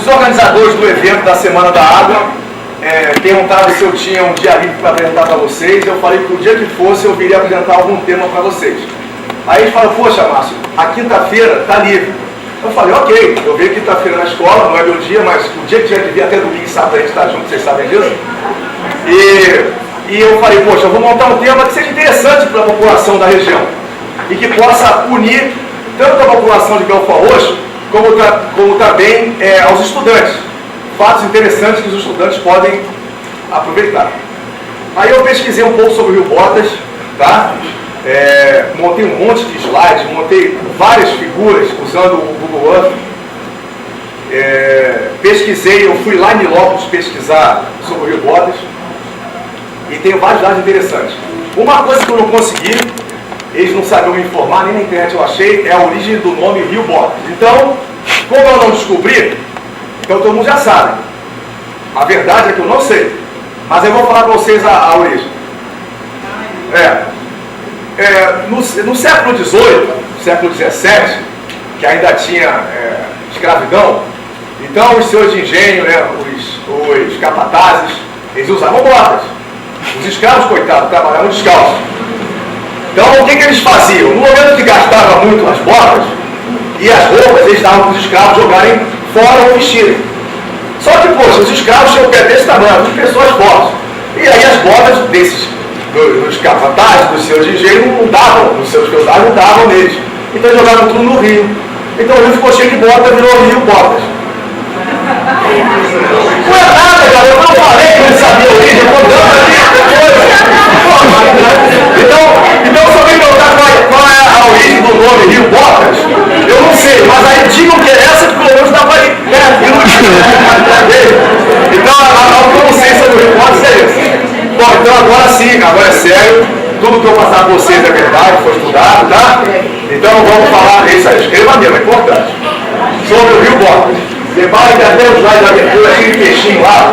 Os organizadores do evento da Semana da Água perguntaram se eu tinha um dia livre para apresentar para vocês. Eu falei que o dia que fosse eu viria apresentar algum tema para vocês. Aí eles falaram, poxa, Márcio, a quinta-feira está livre. Eu falei, ok, eu venho quinta-feira na escola, não é meu dia, mas o dia que já devia até domingo e sábado a gente está junto, vocês sabem disso. E eu falei, poxa, eu vou montar um tema que seja interessante para a população da região e que possa unir tanto a população de Belford Roxo como também aos estudantes. Fatos interessantes que os estudantes podem aproveitar. Aí eu pesquisei um pouco sobre o Rio Botas, tá? Montei um monte de slides, montei várias figuras usando o Google Earth. Pesquisei, eu fui lá em Nilópolis pesquisar sobre o Rio Botas e tenho vários dados interessantes. Uma coisa que eu não consegui, eles não sabiam me informar, nem na internet eu achei, é a origem do nome Rio Botas. Então, como eu não descobri, então todo mundo já sabe. A verdade é que eu não sei, mas eu vou falar para vocês a origem. No século XVIII, século XVII, que ainda tinha escravidão, então os senhores de engenho, né, os capatazes, eles usavam botas. Os escravos, coitados, trabalhavam descalços. Então o que eles faziam? No momento que gastavam muito as botas e as roupas, eles davam para os escravos jogarem fora ou vestirem. Só que, poxa, os escravos tinham o pé desse tamanho, de pessoas fortes. E aí as botas dos capatazes, dos senhores de engenho, não davam, nos seus feudados não davam neles. Então eles jogavam tudo no rio. Então o rio ficou cheio de bota, virou Rio Botas. Não é nada, cara, eu não falei que eu não sabia a origem, eu estou dando aqui coisa. Então só vem perguntar qual é a origem do nome Rio Botas, eu não sei, mas aí digam que é essa que pelo menos dá para ir. Então a consciência do Rio Botas é isso. Bom, então agora sim, agora é sério, tudo que eu passar para vocês é verdade, foi estudado, tá? Então vamos falar, isso aí, escreva mesmo, é importante, sobre o Rio Botas. Repare que até o slide da abertura, aquele peixinho lá,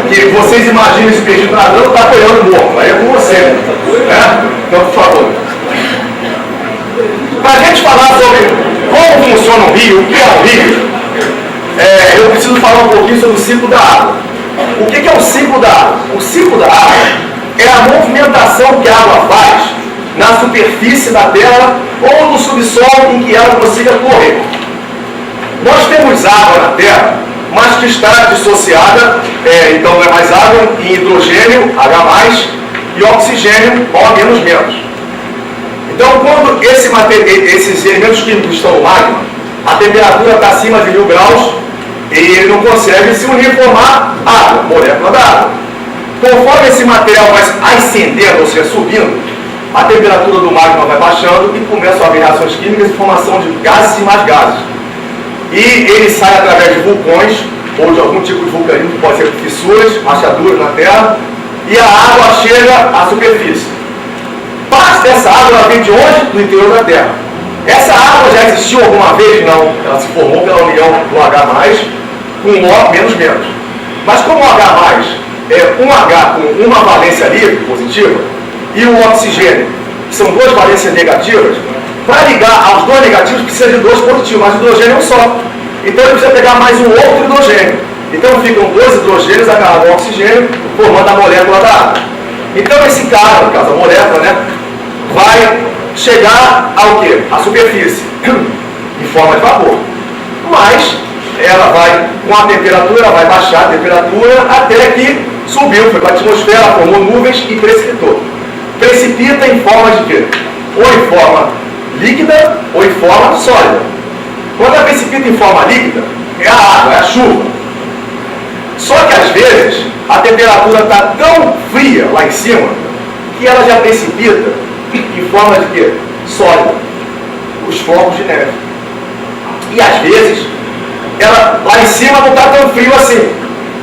que vocês imaginam esse peixinho nadando, está apoiando morto, aí é com você, né? Então, por favor. Para a gente falar sobre como funciona o rio, o que é o rio, eu preciso falar um pouquinho sobre o ciclo da água. O que é o ciclo da água? O ciclo da água é a movimentação que a água faz na superfície da terra ou no subsolo em que ela consiga correr. Nós temos água na terra, mas que está dissociada, então não é mais água, em hidrogênio, H+, e oxigênio, O-. Então, quando esses elementos químicos estão no magma, a temperatura está acima de 1000 graus e ele não consegue se unir e formar água, molécula da água. Conforme esse material vai ascendendo, ou seja, subindo, a temperatura do magma vai baixando e começam a haver reações químicas e formação de gases e mais gases. E ele sai através de vulcões ou de algum tipo de vulcanismo, que pode ser fissuras, rachaduras na terra, e a água chega à superfície. Parte dessa água ela vem de onde? Do interior da terra. Essa água já existiu alguma vez? Não. Ela se formou pela união do H+, com um O menos. Mas como o H+, é um H com uma valência livre, positiva, e o oxigênio, que são duas valências negativas, para ligar aos dois negativos precisa de dois positivos, mas o hidrogênio é um só. Então ele precisa pegar mais um outro hidrogênio. Então ficam dois hidrogênios agarrados ao oxigênio, formando a molécula da água. Então esse cara, no caso a molécula, né, vai chegar ao quê? À superfície, em forma de vapor. Mas ela vai, com a temperatura, ela vai baixar a temperatura até que subiu, foi para a atmosfera, formou nuvens e precipitou. Precipita em forma de quê? Ou em forma líquida ou em forma sólida. Quando ela precipita em forma líquida, é a água, é a chuva. Só que às vezes a temperatura está tão fria lá em cima que ela já precipita em forma de quê? Sólida. Os flocos de neve. E às vezes ela lá em cima não está tão frio assim.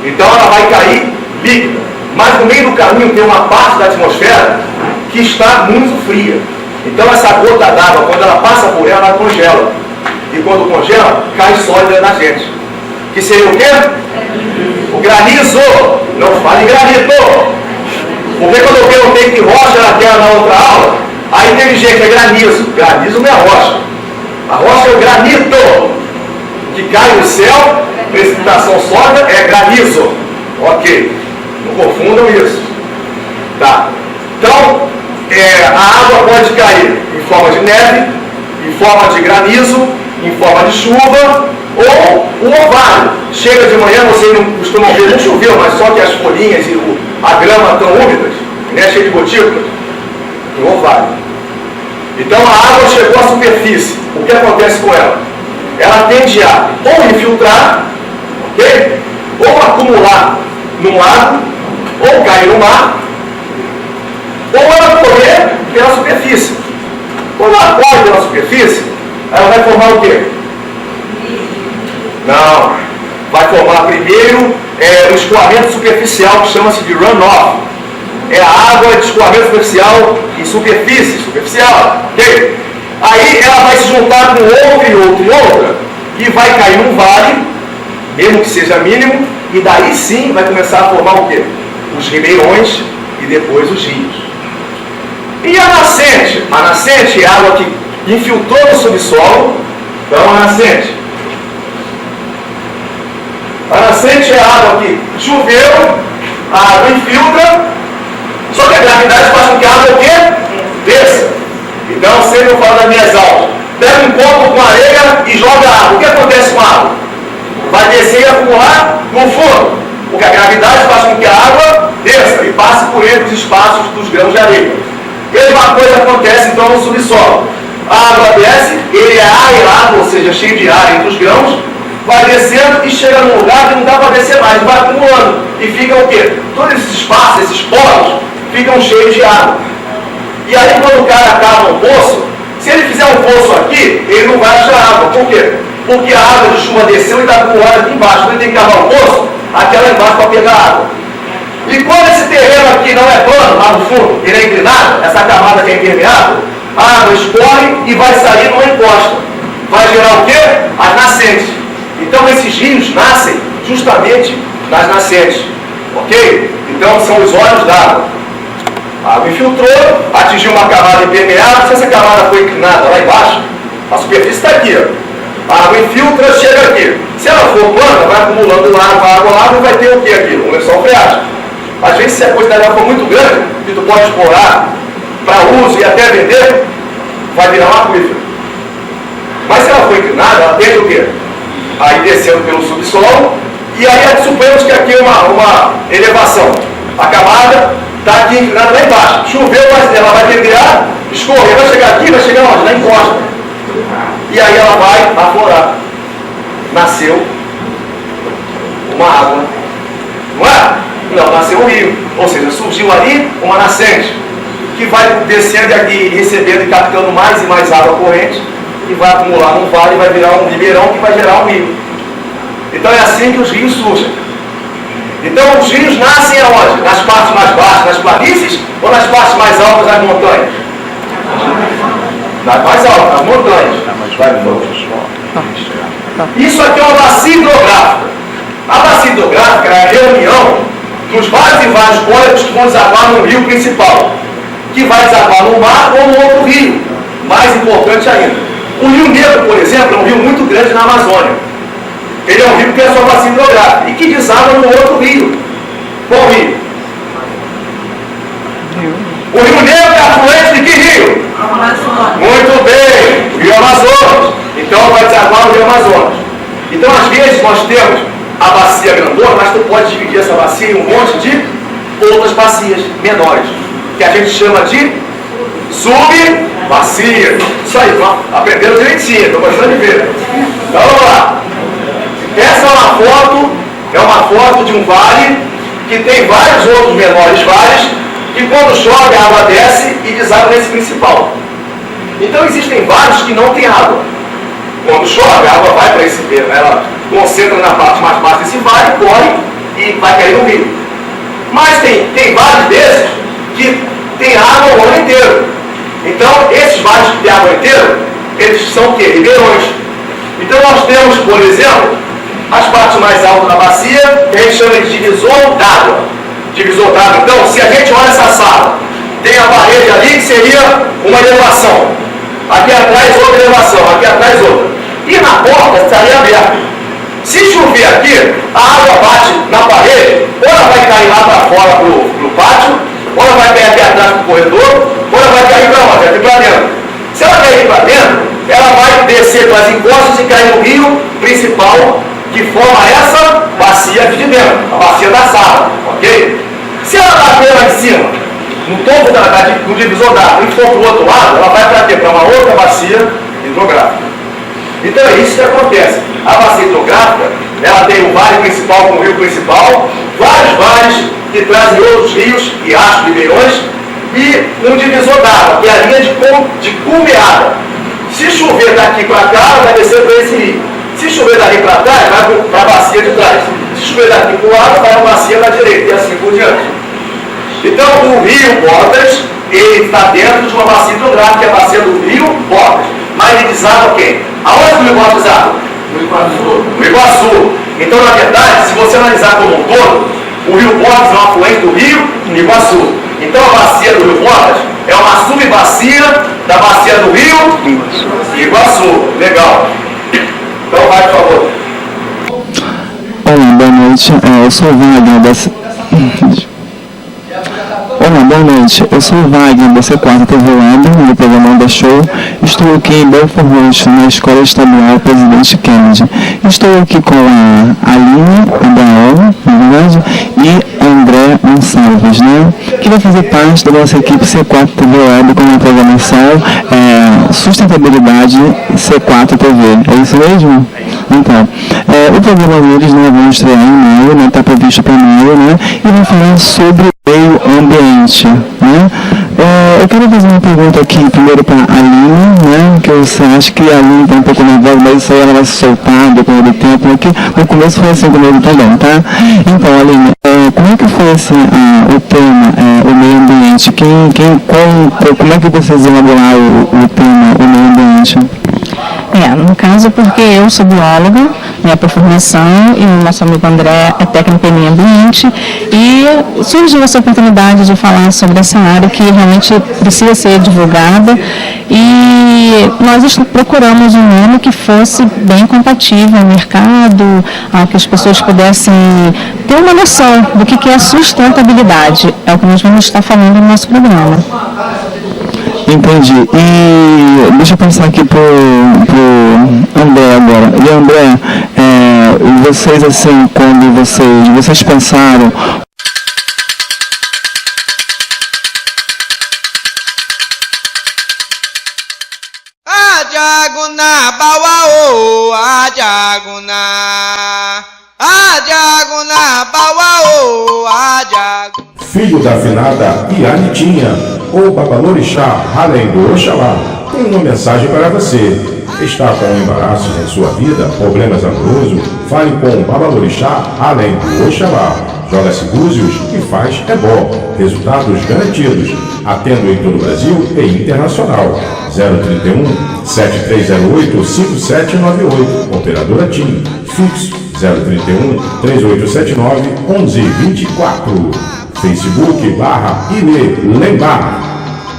Então ela vai cair líquida. Mas no meio do caminho tem uma parte da atmosfera que está muito fria. Então essa gota d'água, quando ela passa por ela, ela congela. E quando congela, cai sólida na gente. Que seria o quê? O granizo. Não fale granito. Porque quando eu perguntei que rocha era terra na outra aula, aí teve gente que é granizo. Granizo não é rocha. A rocha é o granito, que cai do céu Precipitação sólida é granizo. Ok. Não confundam isso. Tá. Então, a água pode cair em forma de neve, em forma de granizo, em forma de chuva, ou o orvalho. Chega de manhã, vocês não costumam ver, não choveu, mas só que as folhinhas e a grama estão úmidas, né, cheia de gotículas. O orvalho. Então a água chegou à superfície. O que acontece com ela? Ela tende a ou infiltrar, ok? Ou acumular num lago, ou cair no mar, ou ela correr pela superfície. Quando ela corre pela superfície, ela vai formar o quê? Não. Vai formar primeiro um escoamento superficial que chama-se de runoff. É a água de escoamento superficial em superfície, superficial, ok? Aí ela vai se juntar com outra e outra e outra, e vai cair num vale, mesmo que seja mínimo, e daí sim vai começar a formar o quê? Os ribeirões e depois os rios. E a nascente? A nascente é a água que infiltrou no subsolo. Então a nascente. A nascente é a água que choveu, a água infiltra, só que a gravidade faz com que a água o quê? Desça. Então, sempre eu falo nas minhas aulas, pega um copo com areia e joga água. O que acontece com a água? Vai descer e acumular no fundo, porque a gravidade faz com que a água desça e passe por entre os espaços dos grãos de areia. Mesma coisa acontece então no subsolo. A água desce, ele é aerado, ou seja, cheio de ar entre os grãos, vai descendo e chega num lugar que não dá para descer mais, vai acumulando. E fica o quê? Todos esses espaços, esses poros, ficam cheios de água. E aí quando o cara cava um poço, se ele fizer um poço aqui, ele não vai achar água. Por quê? Porque a água de chuva desceu e está acumulada aqui embaixo. Quando ele tem que cavar um poço, aquela embaixo para pegar água. E quando esse terreno aqui não é plano, lá no fundo, ele é inclinado, essa camada que é impermeável, a água escorre e vai sair numa encosta. Vai gerar o quê? As nascentes. Então esses rios nascem justamente nas nascentes. Ok? Então são os olhos d'água. A água infiltrou, atingiu uma camada impermeável. Se essa camada foi inclinada lá embaixo, a superfície está aqui. Ó. A água infiltra, chega aqui. Se ela for plana, vai acumulando água, e vai ter o que aqui? Um lençol freático. Às vezes, se a quantidade de água for muito grande, que tu pode explorar para uso e até vender, vai virar um aquífero. Mas se ela for inclinada, ela tende o quê? Aí descendo pelo subsolo, e aí suponhamos que aqui é uma elevação. A camada está aqui inclinada lá embaixo. Choveu, ela vai tender a escorrer, vai chegar aqui, vai chegar onde? Na encosta. E aí ela vai aflorar. Nasceu uma água. Não é? Não, nasceu um rio. Ou seja, surgiu ali uma nascente que vai descendo aqui, recebendo e captando mais e mais água corrente, e vai acumular num vale e vai virar um ribeirão que vai gerar um rio. Então é assim que os rios surgem. Então os rios nascem aonde? Nas partes mais baixas, nas planícies, ou nas partes mais altas das montanhas? Nas mais altas, nas montanhas. Isso aqui é uma bacia hidrográfica. A bacia hidrográfica é a reunião dos vários e vários córregos que vão desaguar no rio principal, que vai desaguar no mar ou no outro rio. Mais importante ainda, o Rio Negro, por exemplo, é um rio muito grande na Amazônia. Ele é um rio que tem a sua bacia hidrográfica e que deságua no outro rio. Qual rio? O Rio Negro é afluente de que rio? Amazonas. Muito bem, o Rio Amazonas. Então vai desaguar no Rio Amazonas. Então às vezes nós temos a bacia grandona, mas tu pode dividir essa bacia em um monte de outras bacias menores, que a gente chama de subbacia. Isso aí, aprenderam direitinho, estou gostando de ver. Então vamos lá. Essa é uma foto de um vale que tem vários outros menores vales, que quando chove a água desce e deságua nesse principal. Então existem vários que não tem água. Quando chove, a água vai para esse, ela concentra na parte mais baixa desse vale, corre e vai cair no rio. Mas tem vários desses que tem água o ano inteiro. Então, esses vales que têm água o ano inteiro, eles são o quê? Ribeirões. Então, nós temos, por exemplo, as partes mais altas da bacia, que a gente chama de divisor d'água. Divisor d'água. Então, se a gente olha essa sala, tem a parede ali que seria uma elevação. Aqui atrás outra elevação, aqui atrás outra. E na porta estaria aberta. Se chover aqui, a água bate na parede, ou ela vai cair lá para fora pro pátio, ou ela vai cair aqui atrás pro corredor, ou ela vai cair para onde? Aqui para dentro. Se ela cair para dentro, ela vai descer para as encostas e cair no rio principal, que forma essa bacia aqui de dentro, a bacia da sala, ok? Se ela bater lá em cima, no topo do divisor d'água, e for para o outro lado, ela vai para quê? Para uma outra bacia hidrográfica. Então é isso que acontece. A bacia hidrográfica, ela tem o vale principal como o rio principal, vários vales que trazem outros rios, riachos, ribeirões, e um divisor d'água, que é a linha de cumeada. Se chover daqui para cá, ela vai descer para esse rio. Se chover daqui para trás, vai para a bacia de trás. Se chover daqui para o lado, vai para a bacia da direita, e assim por diante. Então, o rio Botas, ele está dentro de uma bacia hidrográfica, que é a bacia do rio Botas. Mas ele deságua quem? Aonde o rio Botas deságua? No Iguaçu. Então, na verdade, se você analisar como um todo, o rio Botas é um afluente do rio Iguaçu. Então, a bacia do rio Botas é uma subbacia da bacia do rio Iguaçu. Legal. Então, vai, por favor. Olá, boa noite. Eu sou o Wagner da... Olá, boa noite. Eu sou o Wagner da C4 TV Web, do programa Onda Show. Estou aqui em Belfort Roxo, na Escola Estadual Presidente Kennedy. Estou aqui com a Aline Abraão, na verdade, e André Gonçalves, né? Que vai fazer parte da nossa equipe C4 TV Web com a programação Sustentabilidade C4 TV. É isso mesmo? Então, o programa deles, né, vão estrear em maio, né? Está previsto para maio, né? E vai falar sobre meio ambiente, né? Eu quero fazer uma pergunta aqui primeiro para a Aline, né? Que você acha que a Aline está um pouco nervosa, mas isso aí ela vai se soltar depois do tempo, aqui no começo foi assim comigo também, tá? Então, Aline, como é que foi assim o tema, o meio ambiente? Como é que vocês elaboraram o tema, o meio ambiente? No caso, porque eu sou bióloga, por formação, e o nosso amigo André é técnico em meio ambiente, e surgiu essa oportunidade de falar sobre essa área que realmente precisa ser divulgada, e nós procuramos um nome que fosse bem compatível ao mercado, que as pessoas pudessem ter uma noção do que é a sustentabilidade. É o que nós vamos estar falando no nosso programa. Entendi. E deixa eu pensar aqui pro André agora. E André, vocês assim, quando vocês pensaram... Ajaguna bawao, ajaguna, ajaguna bawao, ajaguna. Filho da afinada Ianitinha, ou Babalorixá, além do Oxalá, tem uma mensagem para você. Está com embaraços em sua vida, problemas amorosos? Fale com o Babalorixá, além do Oxalá. Joga-se búzios e faz ebó. Resultados garantidos. Atendo em todo o Brasil e internacional. 031 7308 5798. Operadora TIM. Fixo 031 3879 1124. Facebook /Ile Lembar.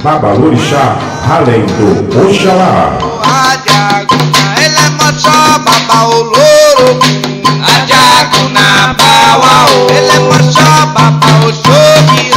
Babalorixá, além do Oxalá. Ajaguna bawa o, ele marcha baba o shogi